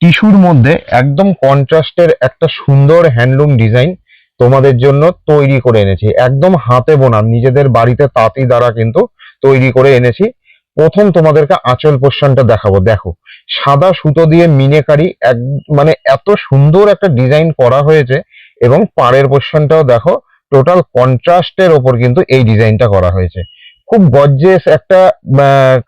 টিস্যুর মধ্যে একদম কন্ট্রাস্টের একটা সুন্দর হ্যান্ডলুম ডিজাইন তোমাদের জন্য তৈরি করে এনেছি। একদম হাতে বোনা, নিজেদের বাড়িতে তাঁতি দ্বারা কিন্তু তৈরি করে এনেছি। প্রথম তোমাদেরকে আঁচল পোর্শনটা দেখাবো। দেখো, সাদা সুতো দিয়ে মিনেকারি এক, মানে এত সুন্দর একটা ডিজাইন করা হয়েছে। এবং পাড়ের পোর্শনটাও দেখো, টোটাল কন্ট্রাস্টের ওপর কিন্তু এই ডিজাইনটা করা হয়েছে। খুব গর্জিয়াস একটা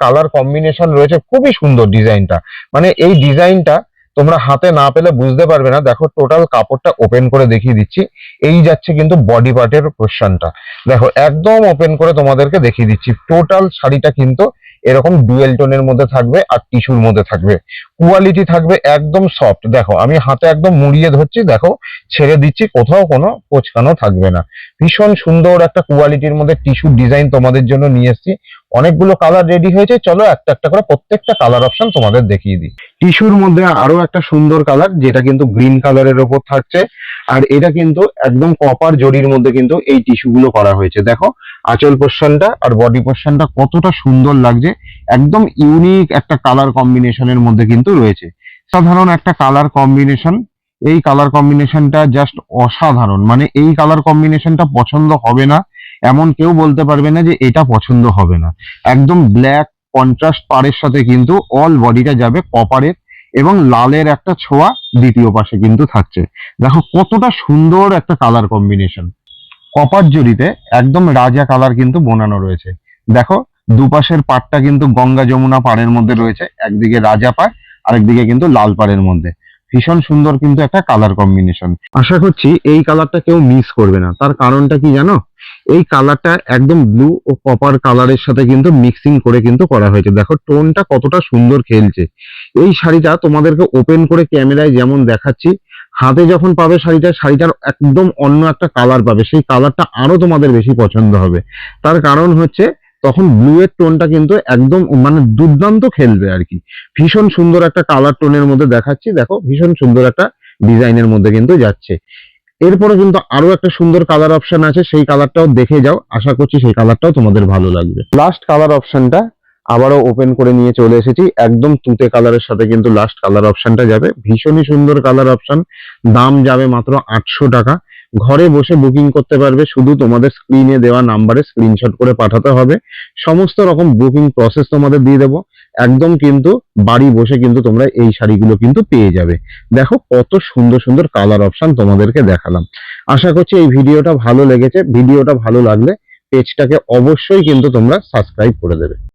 কালার কম্বিনেশন রয়েছে, খুবই সুন্দর ডিজাইনটা। মানে এই ডিজাইনটা তোমরা হাতে না পেলে বুঝতে পারবে না। দেখো, টোটাল কাপড়টা ওপেন করে দেখিয়ে দিচ্ছি। এই যাচ্ছে কিন্তু বডি পার্টের পোর্শনটা। দেখো, একদম ওপেন করে তোমাদেরকে দেখিয়ে দিচ্ছি। টোটাল শাড়িটা কিন্তু এরকম ডুয়েল টোনের মধ্যে থাকবে আর টিস্যুর মধ্যে থাকবে। কোয়ালিটি থাকবে একদম সফট। দেখো, আমি হাতে একদম মুড়িয়ে ধরছি, দেখো ছেড়ে দিচ্ছি, কোথাও কোনো কোচকানো থাকবে না। ভীষণ সুন্দর একটা কোয়ালিটির মধ্যে টিস্যুর ডিজাইন তোমাদের জন্য নিয়ে এসেছি। অনেকগুলো কালার রেডি হয়েছে, চলো একটা একটা করে প্রত্যেকটা কালার অপশন তোমাদের দেখিয়ে দিই। টিস্যুর মধ্যে আরো একটা সুন্দর কালার, যেটা কিন্তু গ্রিন কালারের ওপর থাকছে। আর এটা কিন্তু একদম কপার জরির মধ্যে কিন্তু এই টিস্যু গুলো করা হয়েছে। দেখো, আঁচল পোর্শনটা আর বডি পোর্শনটা কতটা সুন্দর লাগছে। একদম ইউনিক একটা কালার কম্বিনেশনের মধ্যে কিন্তু রয়েছে। সাধারণ একটা কালার কম্বিনেশন। এই কালার কম্বিনেশনটা জাস্ট অসাধারণ। মানে এই কালার কম্বিনেশনটা পছন্দ হবে না এমন কেউ বলতে পারবে না যে এটা পছন্দ হবে না। একদম ব্ল্যাক কন্ট্রাস্ট পাড়ের সাথে কিন্তু অল বডিটা যাবে কপারের, এবং লালের একটা ছোঁয়া দ্বিতীয় পাশে কিন্তু থাকছে। দেখো কতটা সুন্দর একটা কালার কম্বিনেশন। কপার জরিতে একদম রাজা কালার কিন্তু বোনানো রয়েছে। দেখো, দুপাশের পাড়টা কিন্তু গঙ্গা যমুনা পাড়ের মধ্যে রয়েছে। একদিকে রাজা পাড়, আরেকদিকে কিন্তু লাল পাড়ের মধ্যে। ভীষণ সুন্দর কিন্তু একটা কালার কম্বিনেশন। আশা করছি এই কালারটা কেউ মিস করবে না। তার কারণটা কি জানো? এই কালারটা একদম ব্লু ও কপার কালারের সাথে কিন্তু মিক্সিং করে কিন্তু করা হয়েছে। দেখো টোনটা কতটা সুন্দর খেলছে। এই শাড়িটা তোমাদেরকে ওপেন করে ক্যামেরায় যেমন দেখাচ্ছি, হাতে যখন পাবে শাড়িটার একদম অন্য একটা কালার পাবে। সেই কালারটা আরো তোমাদের বেশি পছন্দ হবে। তার কারণ হচ্ছে, তখন ব্লু এর টোনটা কিন্তু একদম মানে দুর্দান্ত খেলবে আর কি। ভীষণ সুন্দর একটা কালার টোনের মধ্যে দেখাচ্ছি। দেখো, ভীষণ সুন্দর একটা ডিজাইনের মধ্যে কিন্তু যাচ্ছে। এরপরে কিন্তু আরো একটা সুন্দর কালার অপশন আছে, সেই কালারটাও দেখে যাও। আশা করছি সেই কালারটাও তোমাদের ভালো লাগবে। লাস্ট কালার অপশনটা আবারও ওপেন করে নিয়ে চলে এসেছি। একদম তুতে কালারের সাথে কিন্তু লাস্ট কালার অপশনটা যাবে। ভীষণই সুন্দর কালার অপশন। দাম যাবে মাত্র 800 টাকা। ঘরে বসে বুকিং করতে পারবে। শুধু তোমাদের স্ক্রিনে দেওয়া নাম্বারে স্ক্রিনশট করে পাঠাতে হবে। সমস্ত রকম বুকিং প্রসেস তোমাদের দিয়ে দেবো। একদম কিন্তু বাড়ি বসে কিন্তু তোমরা এই শাড়িগুলো কিন্তু পেয়ে যাবে। দেখো কত সুন্দর সুন্দর কালার অপশন তোমাদেরকে দেখালাম। আশা করছি এই ভিডিওটা ভালো লেগেছে। ভিডিওটা ভালো লাগলে পেজটাকে অবশ্যই কিন্তু তোমরা সাবস্ক্রাইব করে দেবে।